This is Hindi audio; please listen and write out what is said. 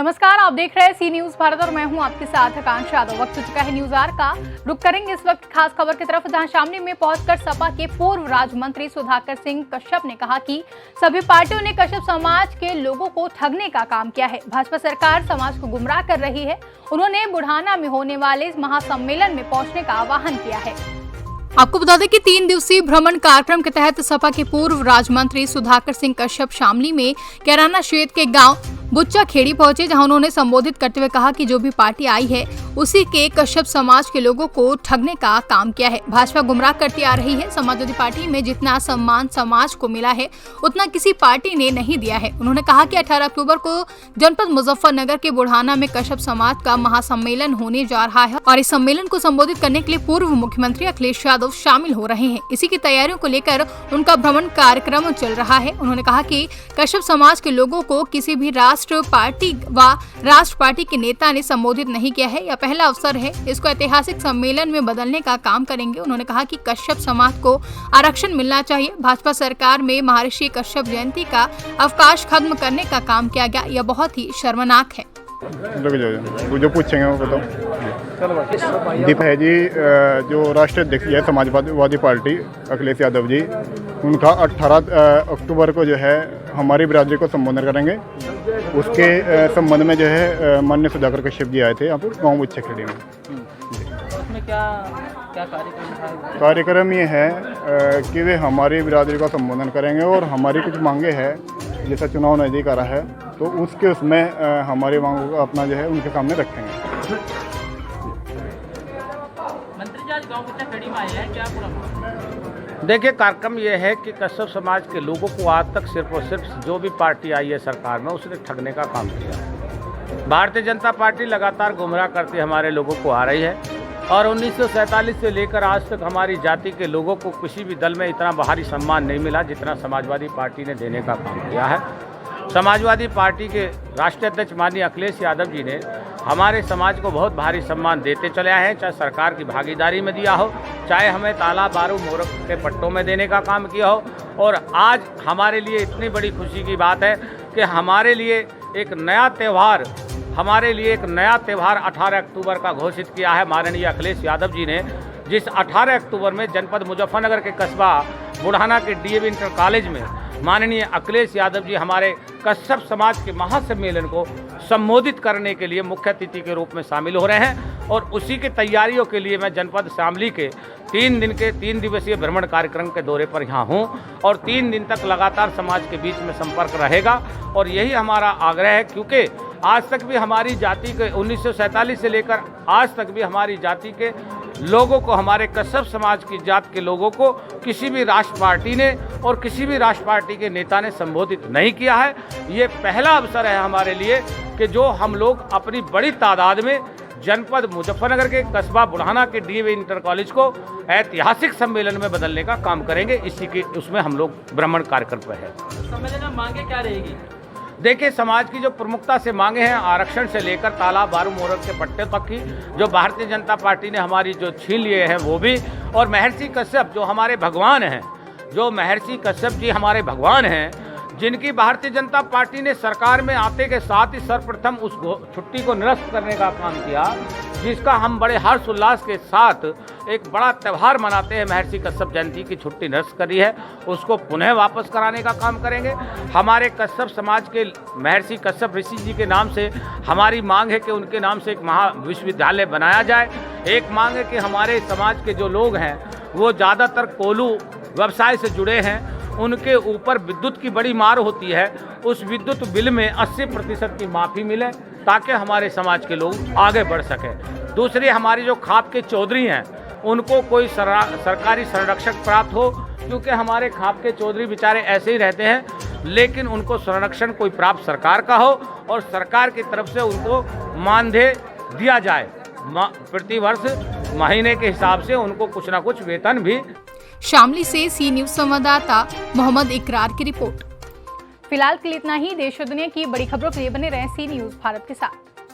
नमस्कार, आप देख रहे हैं सी न्यूज भारत और मैं हूं आपके साथ आकांक्षा यादव। वक्त हो चुका है न्यूज आवर का। रुक करेंगे इस वक्त खास खबर की तरफ, जहां शामली में पहुंचकर सपा के पूर्व राज्य मंत्री सुधाकर सिंह कश्यप ने कहा कि सभी पार्टियों ने कश्यप समाज के लोगों को ठगने का काम किया है। भाजपा सरकार समाज को गुमराह कर रही है। उन्होंने बुढ़ाना में होने वाले इस महासम्मेलन में पहुंचने का आह्वान किया है। आपको बता दें कि 3 दिवसीय भ्रमण कार्यक्रम के तहत सपा के पूर्व राज्य मंत्री सुधाकर सिंह कश्यप शामली में कैराना क्षेत्र के गांव बुच्चा खेड़ी पहुंचे, जहां उन्होंने संबोधित करते हुए कहा कि जो भी पार्टी आई है उसी के कश्यप समाज के लोगों को ठगने का काम किया है। भाजपा गुमराह करती आ रही है। समाजवादी पार्टी में जितना सम्मान समाज को मिला है उतना किसी पार्टी ने नहीं दिया है। उन्होंने कहा कि 18 अक्टूबर को जनपद मुजफ्फरनगर के बुढ़ाना में कश्यप समाज का महासम्मेलन होने जा रहा है और इस सम्मेलन को संबोधित करने के लिए पूर्व मुख्यमंत्री अखिलेश यादव शामिल हो रहे हैं। इसी की तैयारियों को लेकर उनका भ्रमण कार्यक्रम चल रहा है। उन्होंने कहा कि कश्यप समाज के लोगों को किसी भी राष्ट्र पार्टी के नेता ने संबोधित नहीं किया है। यह पहला अवसर है। इसको ऐतिहासिक सम्मेलन में बदलने का काम करेंगे। उन्होंने कहा कि कश्यप समाज को आरक्षण मिलना चाहिए। भाजपा सरकार में महर्षि कश्यप जयंती का अवकाश खत्म करने का काम किया गया। यह बहुत ही शर्मनाक है। जो पूछेंगे वो बताओ। दीप है जी, जो राष्ट्रीय अध्यक्ष है समाजवादी पार्टी अखिलेश यादव जी, उनका 18 अक्टूबर को जो है हमारी बिरादरी को संबोधन करेंगे। उसके संबंध में जो है माननीय सुधाकर कश्यप जी आए थे यहाँ पर गाँव बुच्चा खेड़ी में। उसमें क्या कार्यक्रम था? कार्यक्रम ये है कि वे हमारी बिरादरी का संबोधन करेंगे और हमारी कुछ मांगे हैं, जैसा चुनाव नज़दीक आ रहा है तो उसमें हमारी मांगों को अपना जो है उनके सामने रखेंगे। मंत्री जी आज गाँव बुच्चा खेड़ी में आए हैं, क्या पूरा? देखिए, कार्यक्रम ये है कि कश्यप समाज के लोगों को आज तक सिर्फ और सिर्फ जो भी पार्टी आई है सरकार में उसने ठगने का काम किया। भारतीय जनता पार्टी लगातार गुमराह करती हमारे लोगों को आ रही है और 1947 से लेकर आज तक हमारी जाति के लोगों को किसी भी दल में इतना बाहरी सम्मान नहीं मिला जितना समाजवादी पार्टी ने देने का काम किया है। समाजवादी पार्टी के राष्ट्रीय अध्यक्ष माननीय अखिलेश यादव जी ने हमारे समाज को बहुत भारी सम्मान देते चले आए हैं, चाहे सरकार की भागीदारी में दिया हो, चाहे हमें ताला बारू मोरक के पट्टों में देने का काम किया हो। और आज हमारे लिए इतनी बड़ी खुशी की बात है कि हमारे लिए एक नया त्यौहार 18 अक्टूबर का घोषित किया है माननीय अखिलेश यादव जी ने, जिस 18 अक्टूबर में जनपद मुजफ्फरनगर के कस्बा बुढ़ाना के डीएवी इंटर कॉलेज में माननीय अखिलेश यादव जी हमारे कश्यप समाज के महासम्मेलन को संबोधित करने के लिए मुख्य अतिथि के रूप में शामिल हो रहे हैं। और उसी की तैयारियों के लिए मैं जनपद शामली के 3 दिवसीय भ्रमण कार्यक्रम के दौरे पर यहाँ हूँ और 3 दिन तक लगातार समाज के बीच में संपर्क रहेगा। और यही हमारा आग्रह है, क्योंकि आज तक भी हमारी जाति के 1947 से लेकर आज तक भी हमारी जाति के लोगों को, हमारे कश्यप समाज की जात के लोगों को किसी भी राष्ट्र पार्टी ने और किसी भी राष्ट्र पार्टी के नेता ने संबोधित नहीं किया है। ये पहला अवसर है हमारे लिए कि जो हम लोग अपनी बड़ी तादाद में जनपद मुजफ्फरनगर के कस्बा बुढ़ाना के डीएवी इंटर कॉलेज को ऐतिहासिक सम्मेलन में बदलने का काम करेंगे। इसी के उसमें हम लोग भ्रमण कार्यक्रम पर है। सम्मेलन में मांगे क्या रहेगी? देखिए, समाज की जो प्रमुखता से मांगे हैं, आरक्षण से लेकर ताला बारू मोरक के पट्टे तक की, जो भारतीय जनता पार्टी ने हमारी जो छीन लिए हैं वो भी, और महर्षि कश्यप जो हमारे भगवान हैं, जो महर्षि कश्यप जी हमारे भगवान हैं, जिनकी भारतीय जनता पार्टी ने सरकार में आते के साथ ही सर्वप्रथम उस छुट्टी को निरस्त करने का काम किया, जिसका हम बड़े हर्ष उल्लास के साथ एक बड़ा त्यौहार मनाते हैं। महर्षि कश्यप जयंती की छुट्टी निरस्त करी है, उसको पुनः वापस कराने का काम करेंगे। हमारे कश्यप समाज के महर्षि कश्यप ऋषि जी के नाम से हमारी मांग है कि उनके नाम से एक महाविश्वविद्यालय बनाया जाए। एक मांग है कि हमारे समाज के जो लोग हैं वो ज़्यादातर कोयला व्यवसाय से जुड़े हैं, उनके ऊपर विद्युत की बड़ी मार होती है, उस विद्युत बिल में 80% की माफ़ी मिले ताकि हमारे समाज के लोग आगे बढ़ सकें। दूसरी, हमारी जो खाप के चौधरी हैं उनको कोई सरकारी संरक्षक प्राप्त हो, क्योंकि हमारे खाप के चौधरी बेचारे ऐसे ही रहते हैं, लेकिन उनको संरक्षण कोई प्राप्त सरकार का हो और सरकार की तरफ से उनको मानदेय दिया जाए। प्रति वर्ष महीने के हिसाब से उनको कुछ ना कुछ वेतन भी। शामली से सी न्यूज संवाददाता मोहम्मद इकरार की रिपोर्ट। फिलहाल के लिए इतना ही। देश और दुनिया की बड़ी खबरों के लिए बने रहें सी न्यूज भारत के साथ।